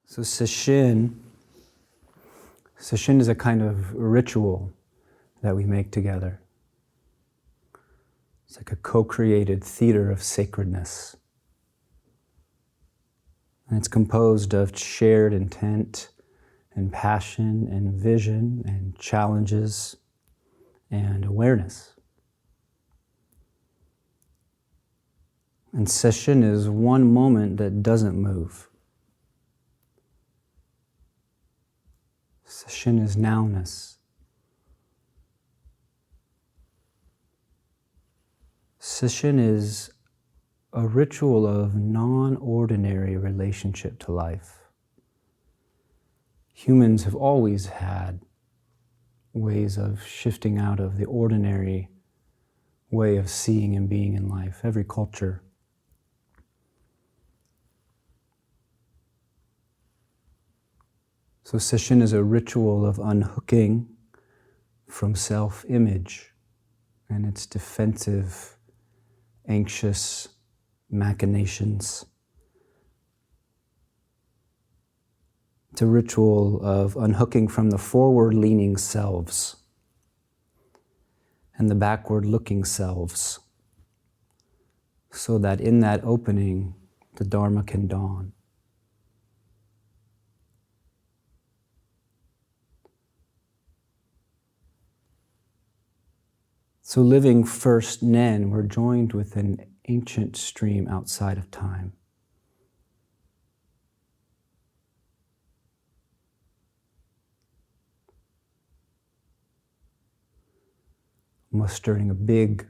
So sesshin is a kind of ritual that we make together. It's like a co-created theater of sacredness. And it's composed of shared intent and passion and vision and challenges and awareness. And sesshin is one moment that doesn't move. Sesshin is nowness. Sesshin is a ritual of non-ordinary relationship to life. Humans have always had ways of shifting out of the ordinary way of seeing and being in life, every culture. So sesshin is a ritual of unhooking from self-image and its defensive, anxious machinations. It's a ritual of unhooking from the forward-leaning selves and the backward-looking selves, so that in that opening, the Dharma can dawn. So living first Nen, we're joined with an ancient stream outside of time. Mustering a big,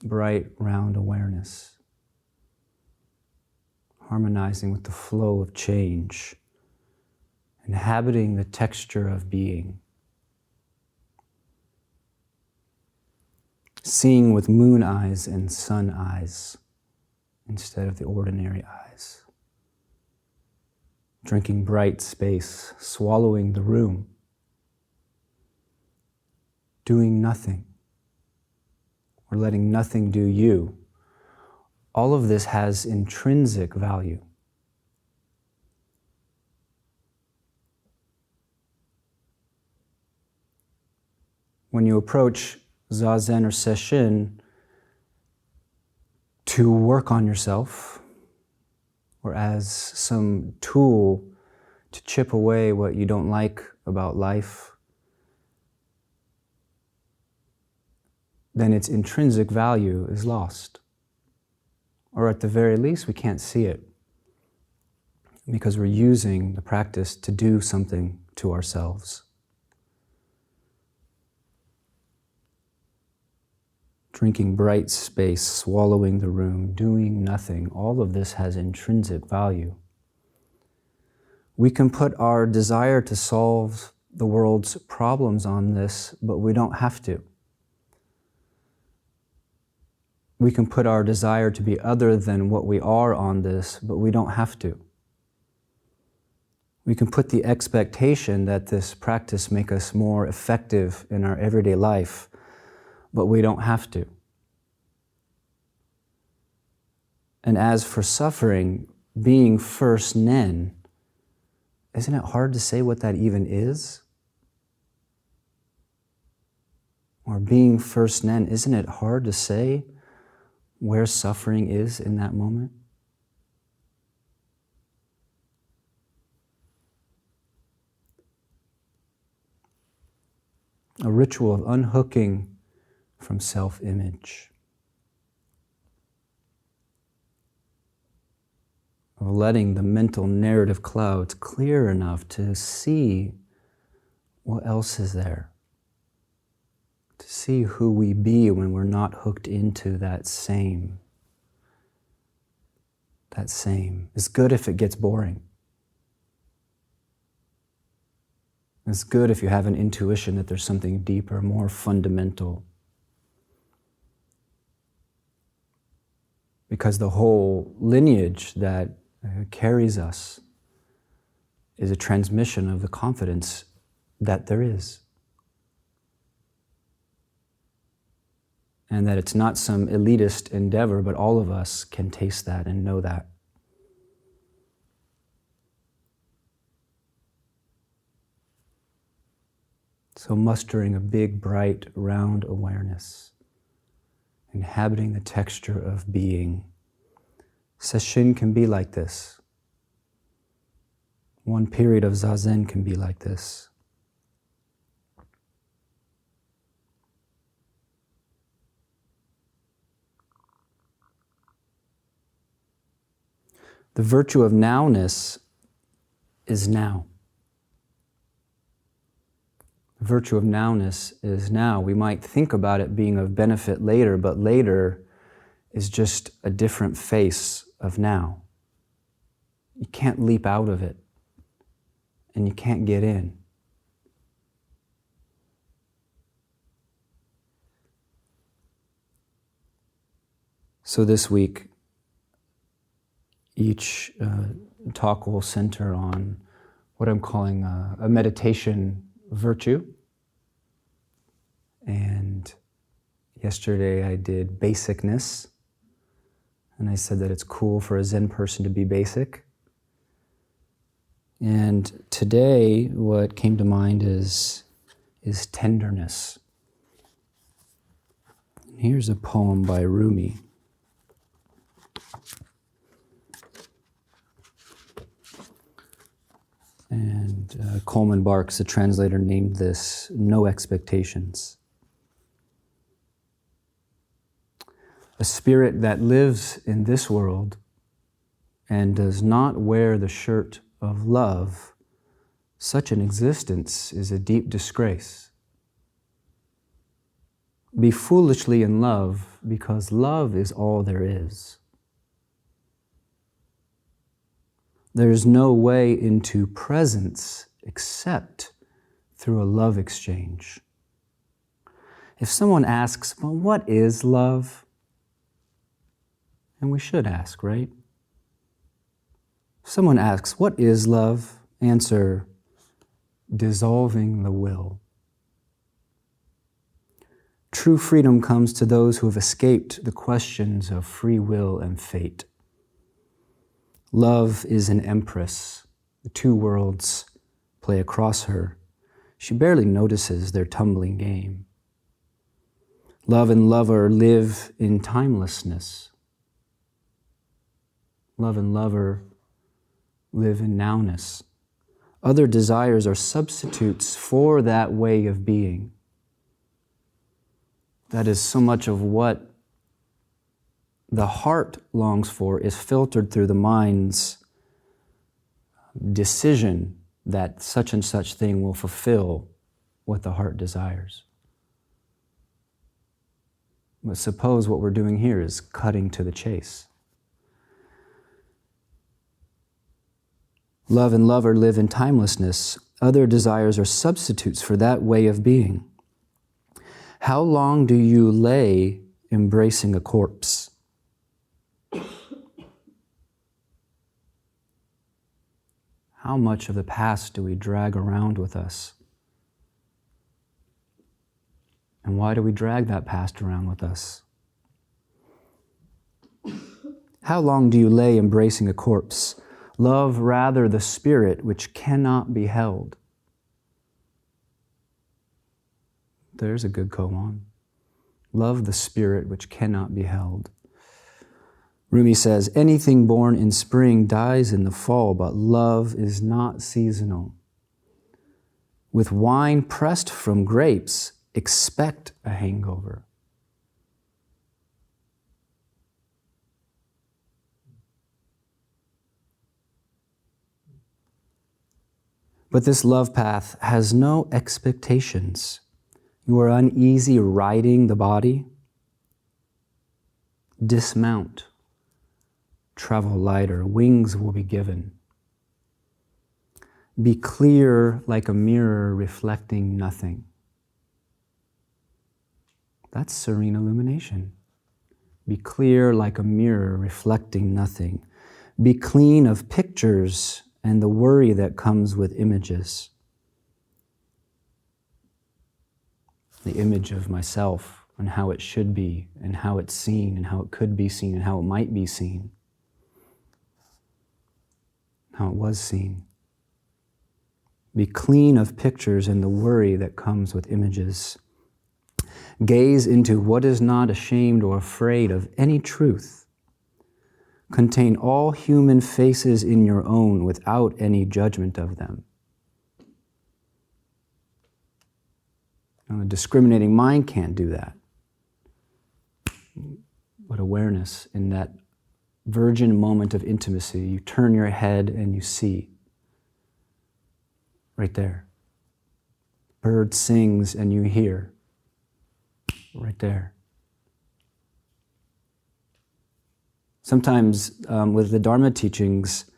bright, round awareness, harmonizing with the flow of change, inhabiting the texture of being, seeing with moon eyes and sun eyes instead of the ordinary eyes, drinking bright space, swallowing the room, doing nothing, or letting nothing do you. All of this has intrinsic value. When you approach Zazen or sesshin to work on yourself, or as some tool to chip away what you don't like about life, then its intrinsic value is lost. Or at the very least, we can't see it because we're using the practice to do something to ourselves. Drinking bright space, swallowing the room, doing nothing, all of this has intrinsic value. We can put our desire to solve the world's problems on this, but we don't have to. We can put our desire to be other than what we are on this, but we don't have to. We can put the expectation that this practice make us more effective in our everyday life, but we don't have to. And as for suffering, being first Nen, isn't it hard to say what that even is? Or being first Nen, isn't it hard to say where suffering is in that moment? A ritual of unhooking from self-image, of letting the mental narrative clouds clear enough to see what else is there, to see who we be when we're not hooked into that same. That same. It's good if it gets boring. It's good if you have an intuition that there's something deeper, more fundamental. Because the whole lineage that carries us is a transmission of the confidence that there is. And that it's not some elitist endeavor, but all of us can taste that and know that. So mustering a big, bright, round awareness, inhabiting the texture of being. Sesshin can be like this. One period of Zazen can be like this. The virtue of nowness is now. The virtue of nowness is now. We might think about it being of benefit later, but later is just a different face of now. You can't leap out of it, and you can't get in. So this week, each talk will center on what I'm calling a meditation virtue. And yesterday I did basicness, and I said that it's cool for a Zen person to be basic. And today what came to mind is tenderness. Here's a poem by Rumi. And Coleman Barks, the translator, named this "No Expectations." A spirit that lives in this world and does not wear the shirt of love, such an existence is a deep disgrace. Be foolishly in love, because love is all there is. There is no way into presence except through a love exchange. If someone asks, well, what is love? And we should ask, right? If someone asks, what is love? Answer, dissolving the will. True freedom comes to those who have escaped the questions of free will and fate. Love is an empress. The two worlds play across her. She barely notices their tumbling game. Love and lover live in timelessness. Love and lover live in nowness. Other desires are substitutes for that way of being. That is so much of what the heart longs for is filtered through the mind's decision that such and such thing will fulfill what the heart desires. But suppose what we're doing here is cutting to the chase. Love and lover live in timelessness. Other desires are substitutes for that way of being. How long do you lay embracing a corpse? How much of the past do we drag around with us? And why do we drag that past around with us? How long do you lay embracing a corpse? Love rather the spirit which cannot be held. There's a good koan. Love the spirit which cannot be held. Rumi says, anything born in spring dies in the fall, but love is not seasonal. With wine pressed from grapes, expect a hangover. But this love path has no expectations. You are uneasy riding the body. Dismount. Travel lighter. Wings will be given. Be clear like a mirror reflecting nothing. That's serene illumination. Be clear like a mirror reflecting nothing. Be clean of pictures and the worry that comes with images. The image of myself and how it should be and how it's seen and how it could be seen and how it might be seen. How it was seen. Be clean of pictures and the worry that comes with images. Gaze into what is not ashamed or afraid of any truth. Contain all human faces in your own without any judgment of them. Now, a discriminating mind can't do that. But awareness in that virgin moment of intimacy, you turn your head and you see. Right there. Bird sings and you hear. Right there. Sometimes with the Dharma teachings,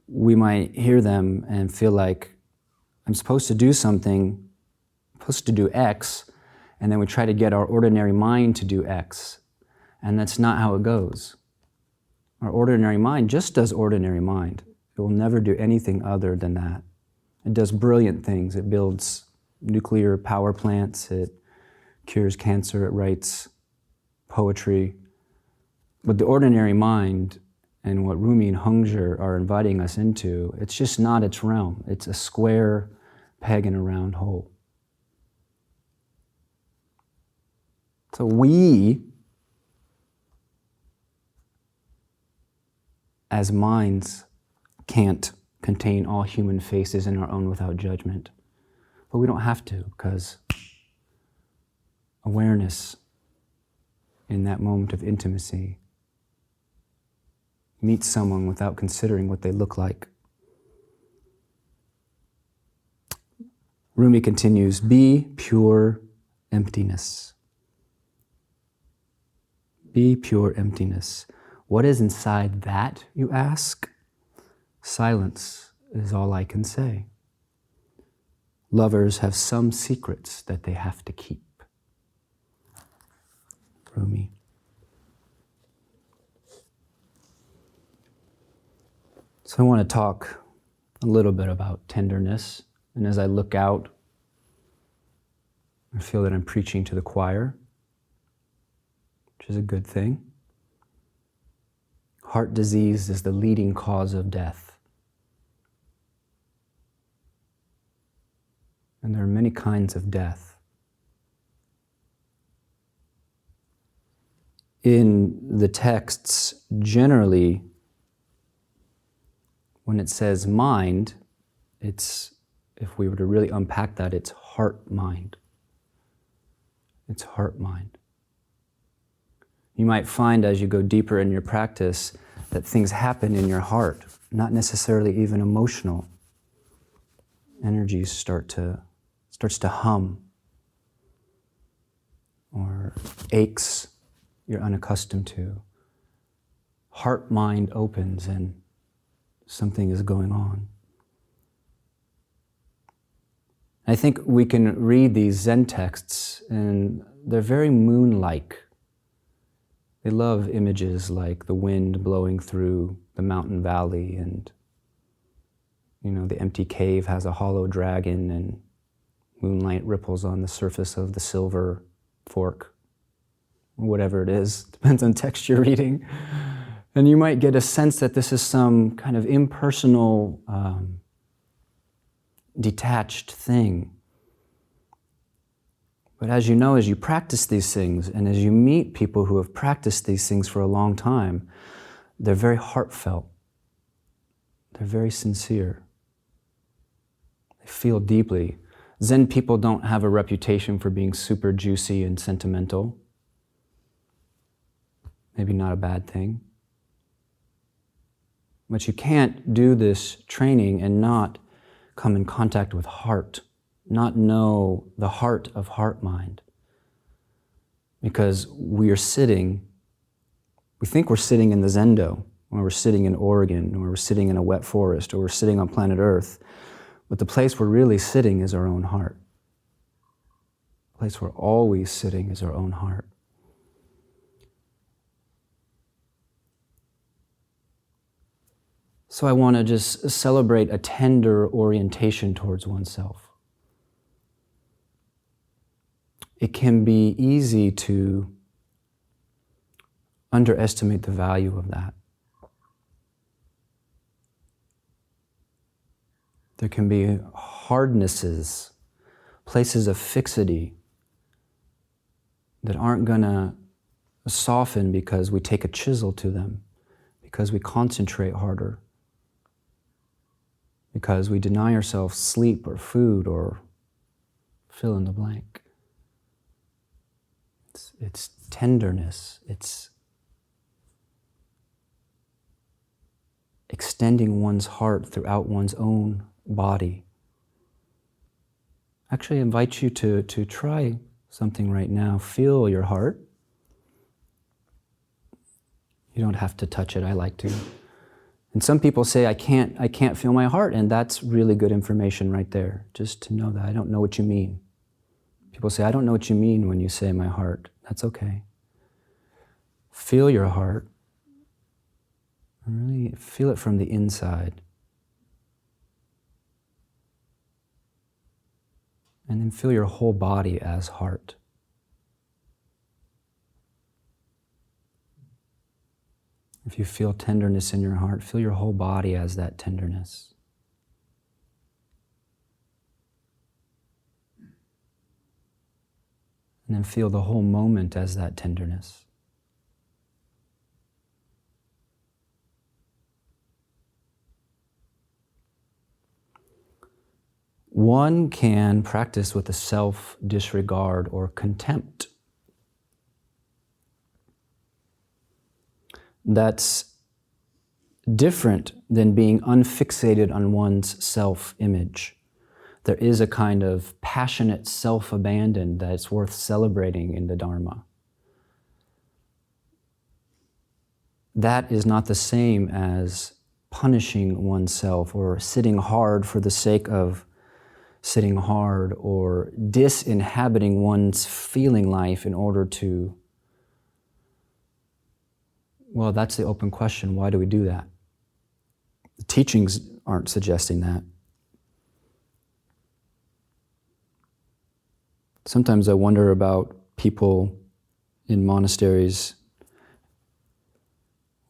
we might hear them and feel like I'm supposed to do something, supposed to do X, and then we try to get our ordinary mind to do X. And that's not how it goes. Our ordinary mind just does ordinary mind. It will never do anything other than that. It does brilliant things. It builds nuclear power plants. It cures cancer. It writes poetry. But the ordinary mind and what Rumi and Hongzhi are inviting us into, it's just not its realm. It's a square peg in a round hole. So we, as minds, can't contain all human faces in our own without judgment. But we don't have to, because awareness in that moment of intimacy meets someone without considering what they look like. Rumi continues, be pure emptiness. Be pure emptiness. What is inside that, you ask? Silence is all I can say. Lovers have some secrets that they have to keep. Rumi. So I want to talk a little bit about tenderness. And as I look out, I feel that I'm preaching to the choir, which is a good thing. Heart disease is the leading cause of death. And there are many kinds of death. In the texts, generally, when it says mind, it's, if we were to really unpack that, it's heart-mind. It's heart-mind. You might find as you go deeper in your practice that things happen in your heart, not necessarily even emotional. Energies starts to hum, or aches you're unaccustomed to. Heart-mind opens and something is going on. I think we can read these Zen texts and they're very moon-like. They love images like the wind blowing through the mountain valley, and the empty cave has a hollow dragon and moonlight ripples on the surface of the silver fork, or whatever it is, depends on text you're reading. And you might get a sense that this is some kind of impersonal, detached thing. But as you know, as you practice these things, and as you meet people who have practiced these things for a long time, they're very heartfelt. They're very sincere. They feel deeply. Zen people don't have a reputation for being super juicy and sentimental. Maybe not a bad thing. But you can't do this training and not come in contact with heart, not know the heart of heart-mind. Because we think we're sitting in the Zendo, or we're sitting in Oregon, or we're sitting in a wet forest, or we're sitting on planet Earth. But the place we're really sitting is our own heart. The place we're always sitting is our own heart. So I want to just celebrate a tender orientation towards oneself. It can be easy to underestimate the value of that. There can be hardnesses, places of fixity that aren't going to soften because we take a chisel to them, because we concentrate harder, because we deny ourselves sleep or food or fill in the blank. It's tenderness. It's extending one's heart throughout one's own body. Actually, I invite you to try something right now. Feel your heart. You don't have to touch it. I like to. And some people say, I can't feel my heart, and that's really good information right there, just to know that I don't know what you mean. People say, I don't know what you mean when you say my heart. That's okay. Feel your heart. And really feel it from the inside. And then feel your whole body as heart. If you feel tenderness in your heart, feel your whole body as that tenderness. And then feel the whole moment as that tenderness. One can practice with a self-disregard or contempt. That's different than being unfixated on one's self-image. There is a kind of passionate self-abandon that's worth celebrating in the Dharma. That is not the same as punishing oneself or sitting hard for the sake of sitting hard or disinhabiting one's feeling life in order to, well, that's the open question. Why do we do that? The teachings aren't suggesting that. Sometimes I wonder about people in monasteries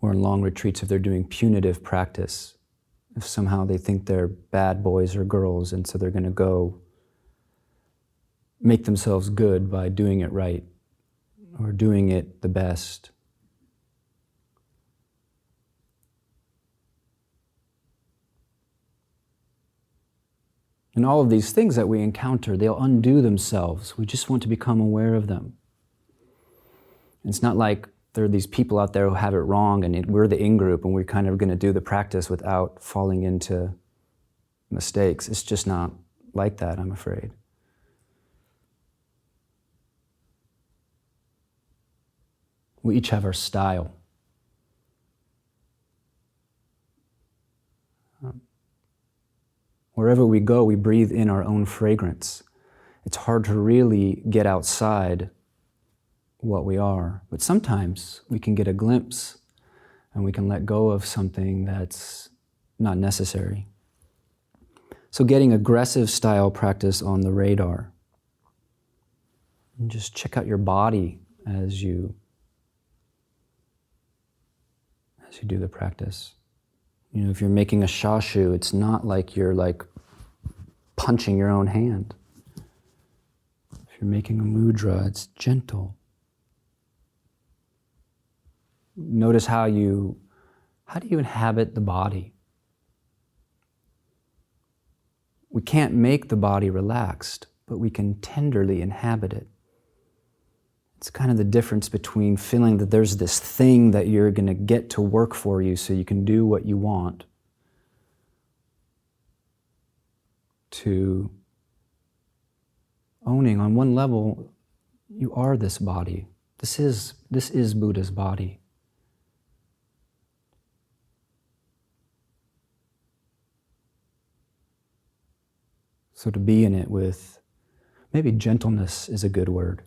or in long retreats if they're doing punitive practice, if somehow they think they're bad boys or girls and so they're going to go make themselves good by doing it right or doing it the best. And all of these things that we encounter, they'll undo themselves. We just want to become aware of them. It's not like there are these people out there who have it wrong and we're the in-group and we're kind of going to do the practice without falling into mistakes. It's just not like that, I'm afraid. We each have our style. Wherever we go, we breathe in our own fragrance. It's hard to really get outside what we are. But sometimes we can get a glimpse and we can let go of something that's not necessary. So getting aggressive style practice on the radar. And just check out your body as you do the practice. You know, if you're making a shashu, it's not like you're like punching your own hand. If you're making a mudra, it's gentle. Notice how do you inhabit the body? We can't make the body relaxed, but we can tenderly inhabit it. It's kind of the difference between feeling that there's this thing that you're going to get to work for you so you can do what you want, to owning on one level, you are this body. This is Buddha's body. So to be in it with, maybe gentleness is a good word.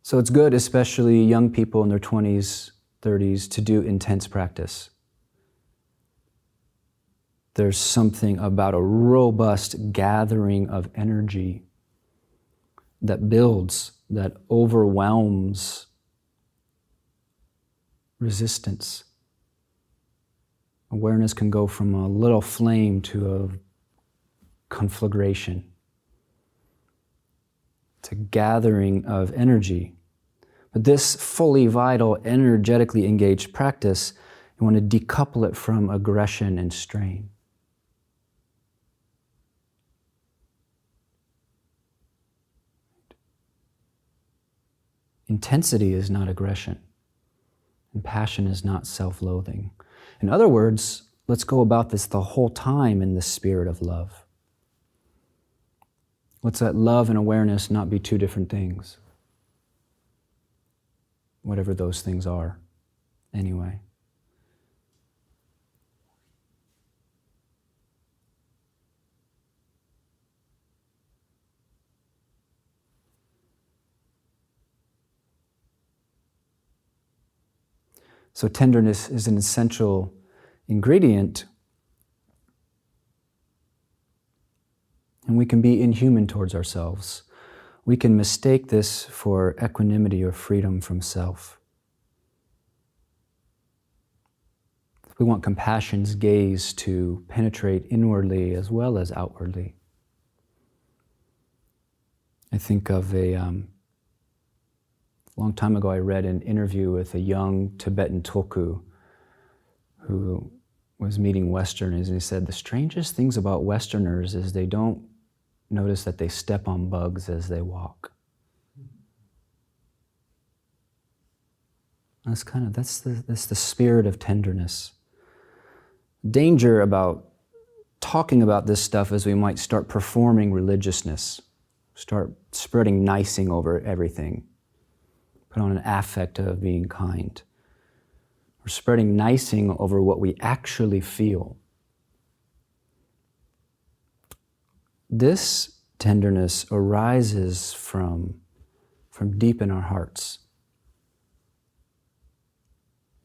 So it's good, especially young people in their 20s, 30s, to do intense practice. There's something about a robust gathering of energy that builds, that overwhelms resistance. Awareness can go from a little flame to a conflagration. It's a gathering of energy. But this fully vital, energetically engaged practice, you want to decouple it from aggression and strain. Intensity is not aggression, and passion is not self-loathing. In other words, let's go about this the whole time in the spirit of love. Let's let love and awareness not be two different things. Whatever those things are, anyway. So tenderness is an essential ingredient, and we can be inhuman towards ourselves. We can mistake this for equanimity or freedom from self. We want compassion's gaze to penetrate inwardly as well as outwardly. I think of a long time ago I read an interview with a young Tibetan tulku who was meeting Westerners, and he said, the strangest things about Westerners is they don't notice that they step on bugs as they walk. That's the spirit of tenderness. Danger about talking about this stuff is we might start performing religiousness, start spreading nicing over everything, put on an affect of being kind. We're spreading nicing over what we actually feel. This tenderness arises from deep in our hearts.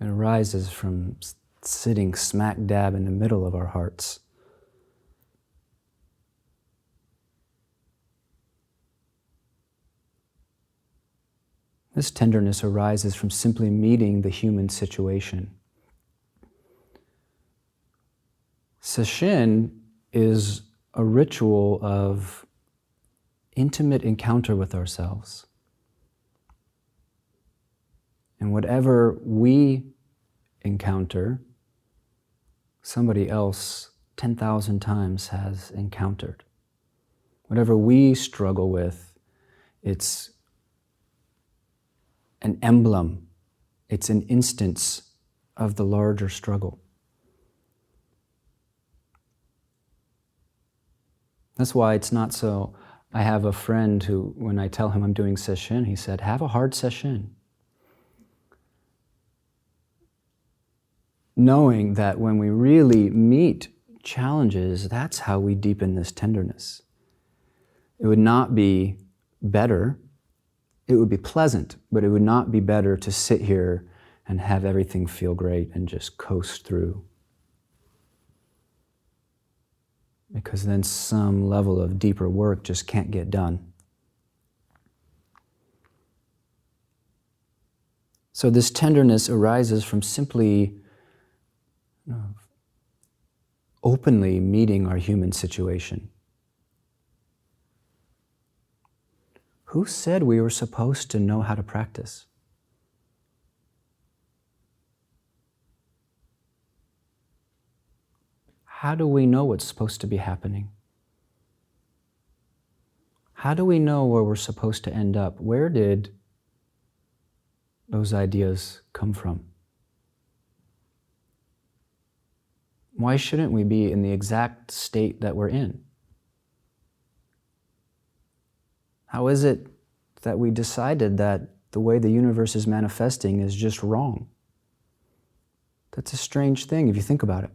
It arises from sitting smack dab in the middle of our hearts. This tenderness arises from simply meeting the human situation. Sesshin is a ritual of intimate encounter with ourselves. And whatever we encounter, somebody else 10,000 times has encountered. Whatever we struggle with, it's an emblem, it's an instance of the larger struggle. That's why it's not so. I have a friend who, when I tell him I'm doing sesshin, he said, have a hard sesshin. Knowing that when we really meet challenges, that's how we deepen this tenderness. It would not be better, it would be pleasant, but it would not be better to sit here and have everything feel great and just coast through. Because then some level of deeper work just can't get done. So this tenderness arises from simply openly meeting our human situation. Who said we were supposed to know how to practice? How do we know what's supposed to be happening? How do we know where we're supposed to end up? Where did those ideas come from? Why shouldn't we be in the exact state that we're in? How is it that we decided that the way the universe is manifesting is just wrong? That's a strange thing if you think about it.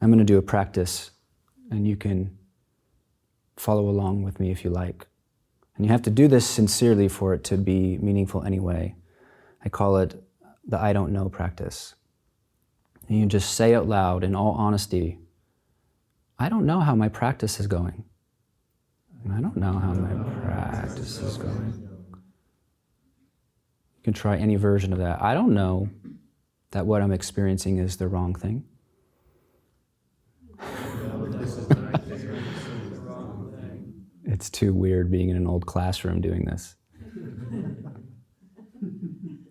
I'm going to do a practice, and you can follow along with me if you like. And you have to do this sincerely for it to be meaningful anyway. I call it the I don't know practice. And you just say out loud, in all honesty, I don't know how my practice is going. I don't know how my practice is going. You can try any version of that. I don't know that what I'm experiencing is the wrong thing. It's too weird being in an old classroom doing this.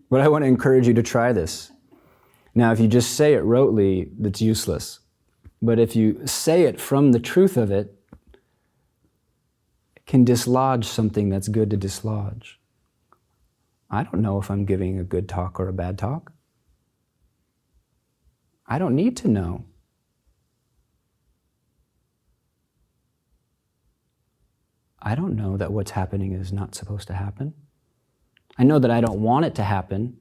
But I want to encourage you to try this. Now, if you just say it rotely, that's useless. But if you say it from the truth of it, it can dislodge something that's good to dislodge. I don't know if I'm giving a good talk or a bad talk. I don't need to know. I don't know that what's happening is not supposed to happen. I know that I don't want it to happen.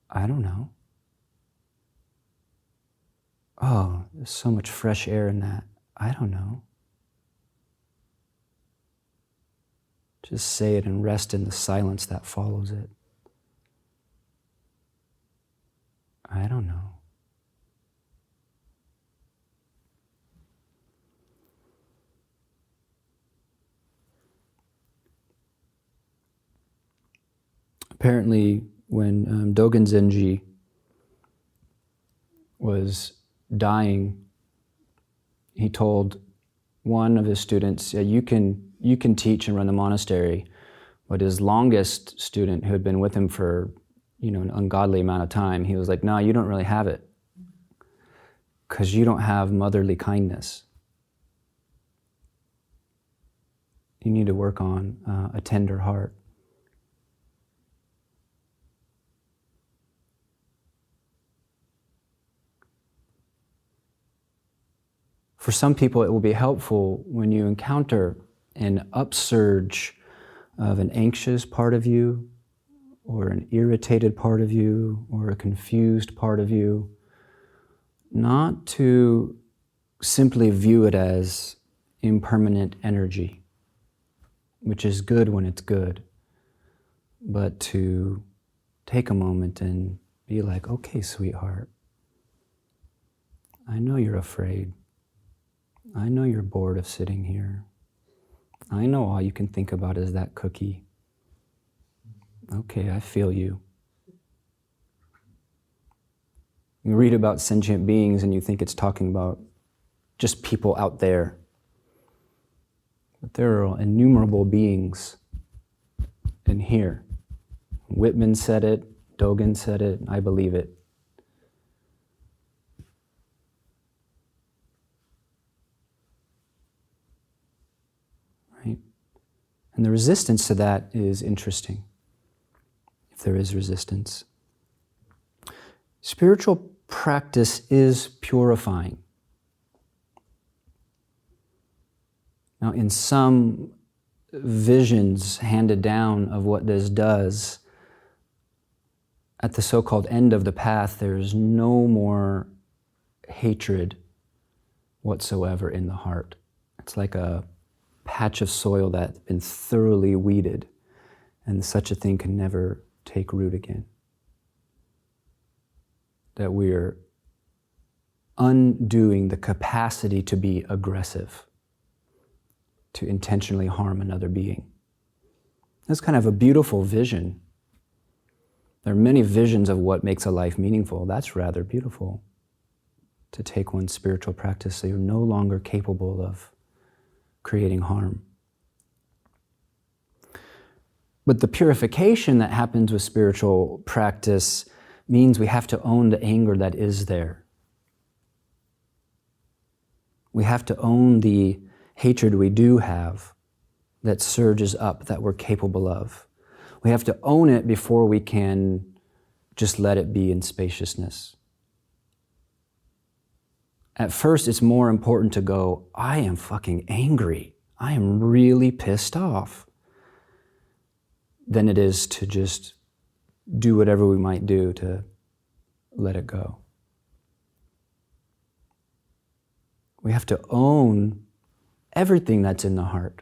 I don't know. Oh, there's so much fresh air in that. I don't know. Just say it and rest in the silence that follows it. I don't know. Apparently, when Dogen Zenji was dying, he told one of his students, you can teach and run the monastery, but his longest student, who had been with him for an ungodly amount of time, he was like, no, you don't really have it, because you don't have motherly kindness. You need to work on a tender heart. For some people, it will be helpful when you encounter an upsurge of an anxious part of you, or an irritated part of you, or a confused part of you, not to simply view it as impermanent energy, which is good when it's good, but to take a moment and be like, okay, sweetheart, I know you're afraid. I know you're bored of sitting here. I know all you can think about is that cookie. Okay, I feel you. You read about sentient beings and you think it's talking about just people out there. But there are innumerable beings in here. Whitman said it, Dogen said it, I believe it. And the resistance to that is interesting, if there is resistance. Spiritual practice is purifying. Now, in some visions handed down of what this does, at the so-called end of the path, there's no more hatred whatsoever in the heart. It's like a patch of soil that's been thoroughly weeded, and such a thing can never take root again. That we're undoing the capacity to be aggressive, to intentionally harm another being. That's kind of a beautiful vision. There are many visions of what makes a life meaningful. That's rather beautiful, to take one's spiritual practice so you're no longer capable of creating harm. But the purification that happens with spiritual practice means we have to own the anger that is there. We have to own the hatred we do have that surges up, that we're capable of. We have to own it before we can just let it be in spaciousness. At first, it's more important to go, I am fucking angry. I am really pissed off, than it is to just do whatever we might do to let it go. We have to own everything that's in the heart.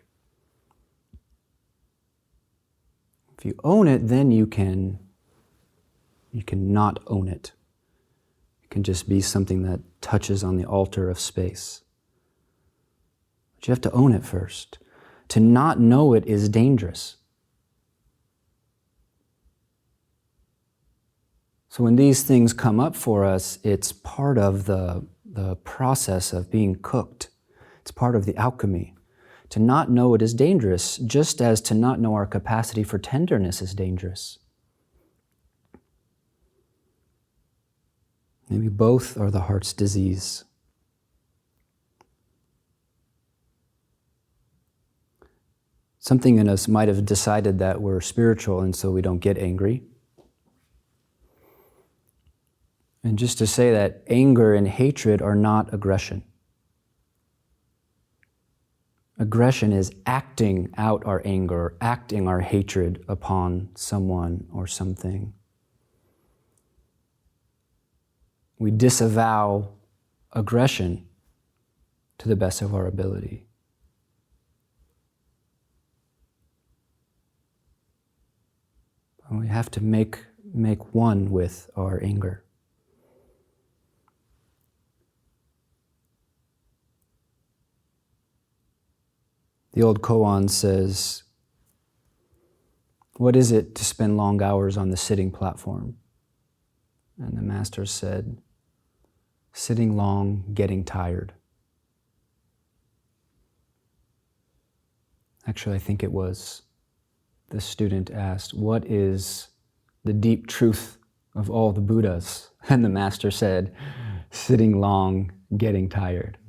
If you own it, then you can not own it. It can just be something that touches on the altar of space. But you have to own it first. To not know it is dangerous. So when these things come up for us, it's part of the process of being cooked. It's part of the alchemy. To not know it is dangerous, just as to not know our capacity for tenderness is dangerous. Maybe both are the heart's disease. Something in us might have decided that we're spiritual and so we don't get angry. And just to say that anger and hatred are not aggression. Aggression is acting out our anger, acting our hatred upon someone or something. We disavow aggression to the best of our ability. And we have to make one with our anger. The old koan says, "What is it to spend long hours on the sitting platform?" And the master said, "Sitting long, getting tired." Actually, I think it was the student asked, "What is the deep truth of all the Buddhas?" And the master said, "Sitting long, getting tired."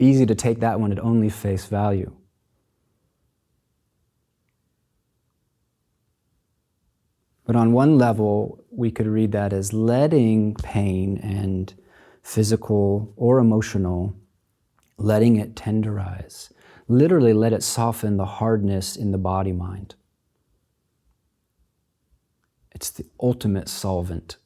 Easy to take that one at only face value. But on one level, we could read that as letting pain and physical or emotional, letting it tenderize. Literally let it soften the hardness in the body-mind. It's the ultimate solvent.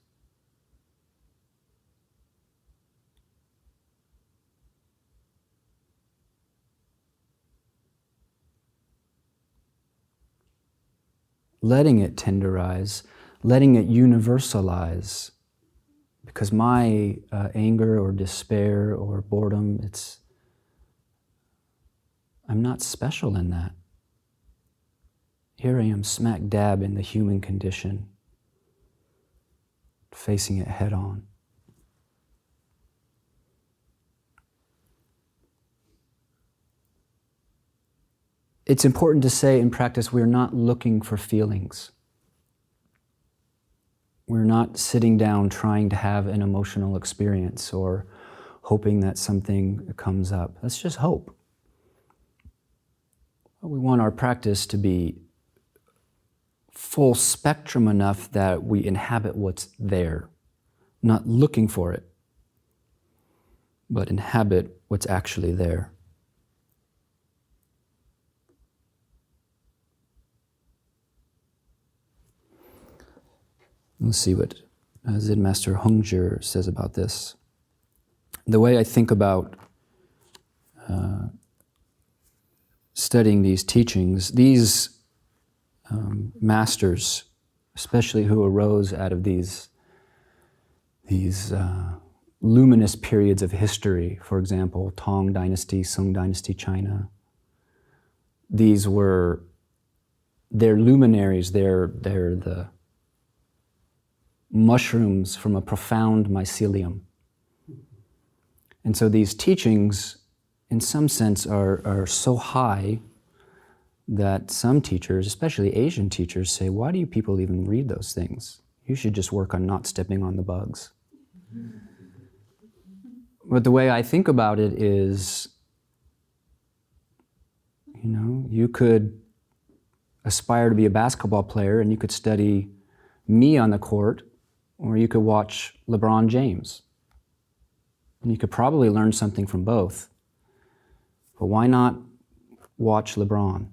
Letting it tenderize, letting it universalize. Because my anger or despair or boredom, I'm not special in that. Here I am smack dab in the human condition, facing it head on. It's important to say in practice, we're not looking for feelings. We're not sitting down trying to have an emotional experience or hoping that something comes up. That's just hope. We want our practice to be full spectrum enough that we inhabit what's there, not looking for it, but inhabit what's actually there. Let's see what Zen Master Hongzhi says about this. The way I think about studying these teachings, these masters, especially who arose out of these luminous periods of history, for example, Tang Dynasty, Song Dynasty, China, these were, they're luminaries, they're the mushrooms from a profound mycelium. And so these teachings, in some sense, are so high that some teachers, especially Asian teachers, say, why do you people even read those things? You should just work on not stepping on the bugs. But the way I think about it is, you could aspire to be a basketball player and you could study me on the court, or you could watch LeBron James. And you could probably learn something from both. But why not watch LeBron?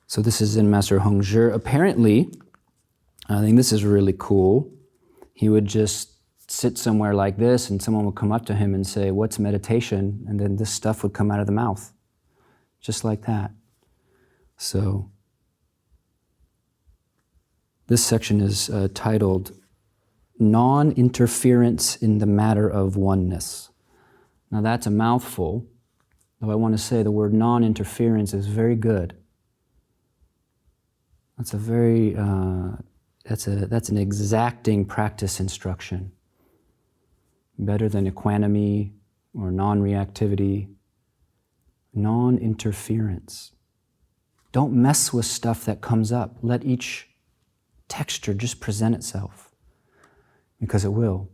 So this is Zen Master Hongzhi. Apparently, I think this is really cool. He would just sit somewhere like this and someone would come up to him and say, "What's meditation?" And then this stuff would come out of the mouth. Just like that. So this section is titled non-interference in the matter of oneness. Now that's a mouthful, though I want to say the word non-interference is very good. That's a very, that's an exacting practice instruction. Better than equanimity or non-reactivity. Non-interference. Don't mess with stuff that comes up. Let each texture just present itself, because it will.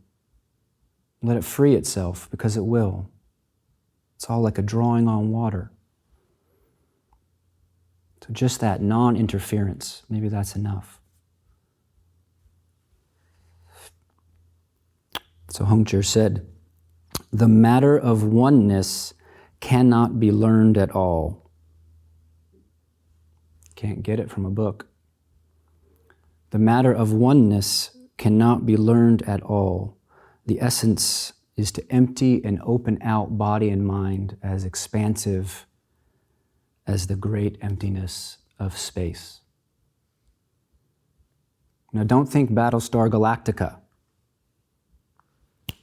Let it free itself, because it will. It's all like a drawing on water. So just that non-interference, maybe that's enough. So Hongzhi said, the matter of oneness cannot be learned at all. Can't get it from a book. The matter of oneness cannot be learned at all. The essence is to empty and open out body and mind as expansive as the great emptiness of space. Now don't think Battlestar Galactica.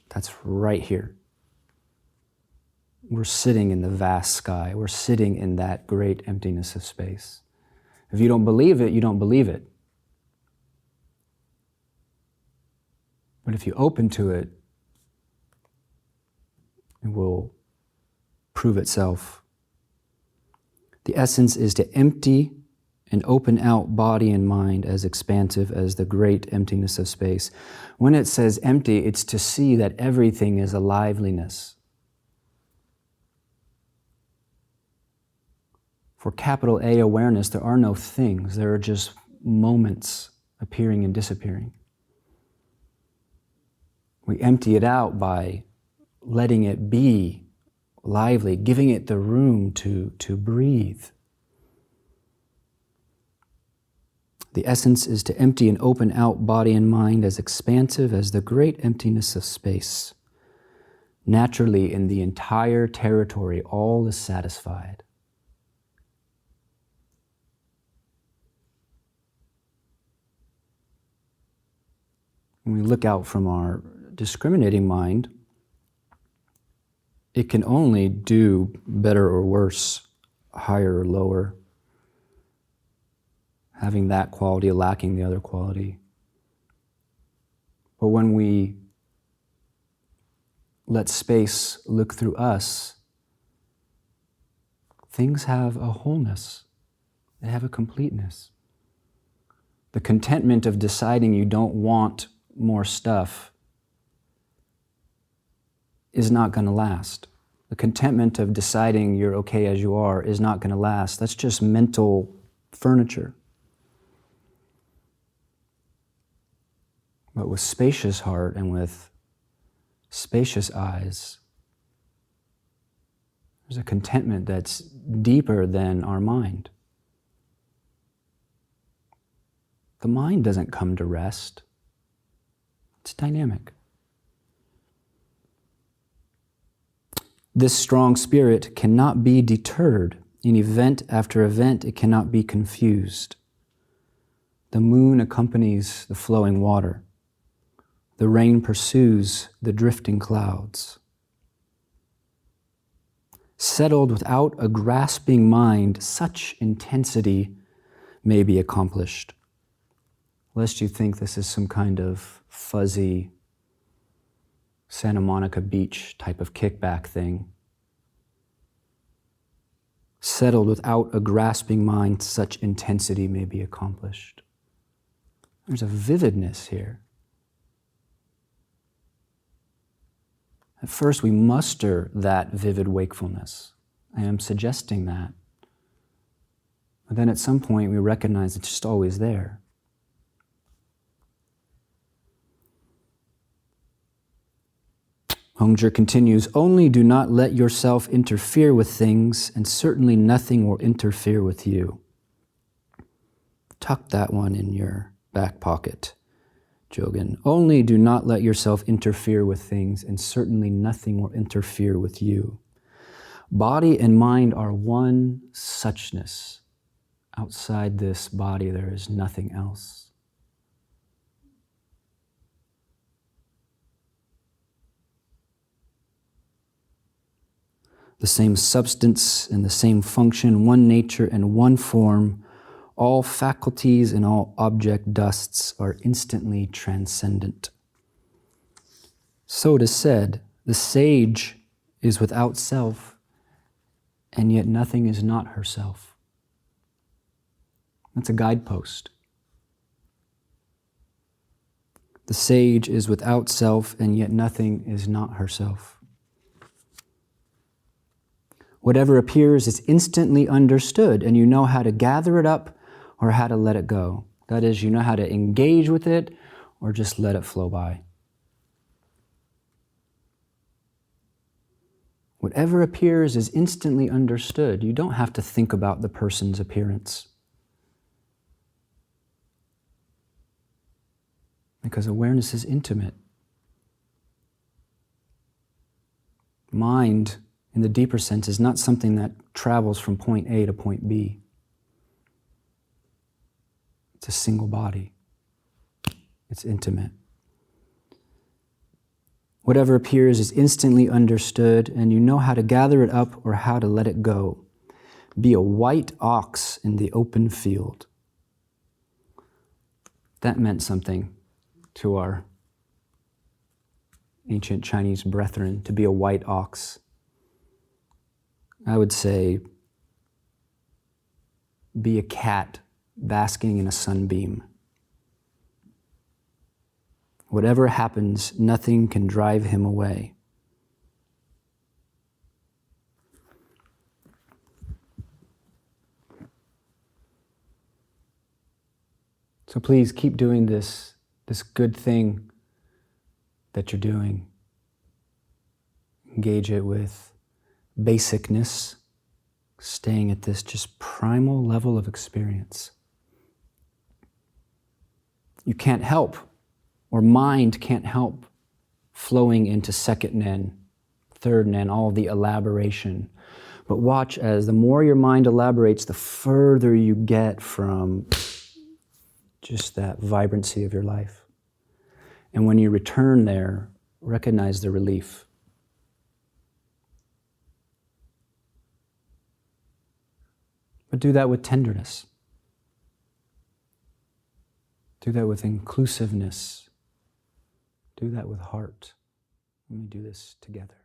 That's right here. We're sitting in the vast sky. We're sitting in that great emptiness of space. If you don't believe it, you don't believe it. But if you open to it, it will prove itself. The essence is to empty and open out body and mind as expansive as the great emptiness of space. When it says empty, it's to see that everything is a liveliness. For capital A awareness, there are no things. There are just moments appearing and disappearing. We empty it out by letting it be lively, giving it the room to breathe. The essence is to empty and open out body and mind as expansive as the great emptiness of space. Naturally, in the entire territory, all is satisfied. When we look out from our discriminating mind, it can only do better or worse, higher or lower, having that quality, lacking the other quality. But when we let space look through us, things have a wholeness. They have a completeness. The contentment of deciding you don't want more stuff is not going to last. The contentment of deciding you're okay as you are is not going to last. That's just mental furniture. But with spacious heart and with spacious eyes, there's a contentment that's deeper than our mind. The mind doesn't come to rest. It's dynamic. This strong spirit cannot be deterred. In event after event, it cannot be confused. The moon accompanies the flowing water. The rain pursues the drifting clouds. Settled without a grasping mind, such intensity may be accomplished. Lest you think this is some kind of fuzzy Santa Monica Beach type of kickback thing. Settled without a grasping mind, such intensity may be accomplished. There's a vividness here. At first, we muster that vivid wakefulness. I am suggesting that. But then at some point, we recognize it's just always there. Hongzhi continues, only do not let yourself interfere with things, and certainly nothing will interfere with you. Tuck that one in your back pocket, Jogen. Only do not let yourself interfere with things, and certainly nothing will interfere with you. Body and mind are one suchness. Outside this body, there is nothing else. the same substance and the same function, one nature and one form, all faculties and all object dusts are instantly transcendent. So it is said, the sage is without self, and yet nothing is not herself. That's a guidepost. The sage is without self, and yet nothing is not herself. Whatever appears is instantly understood, and you know how to gather it up or how to let it go. That is, you know how to engage with it or just let it flow by. Whatever appears is instantly understood. You don't have to think about the person's appearance. Because awareness is intimate. Mind, in the deeper sense, is not something that travels from point A to point B. It's a single body. It's intimate. Whatever appears is instantly understood, and you know how to gather it up or how to let it go. Be a white ox in the open field. That meant something to our ancient Chinese brethren, to be a white ox. I would say, be a cat basking in a sunbeam. Whatever happens, nothing can drive him away. So please keep doing this good thing that you're doing. Engage it with basicness, staying at this just primal level of experience. You can't help, or mind can't help, flowing into second nen, third nen, all the elaboration. But watch as the more your mind elaborates, the further you get from just that vibrancy of your life. And when you return there, recognize the relief. But do that with tenderness. Do that with inclusiveness. Do that with heart. Let me do this together.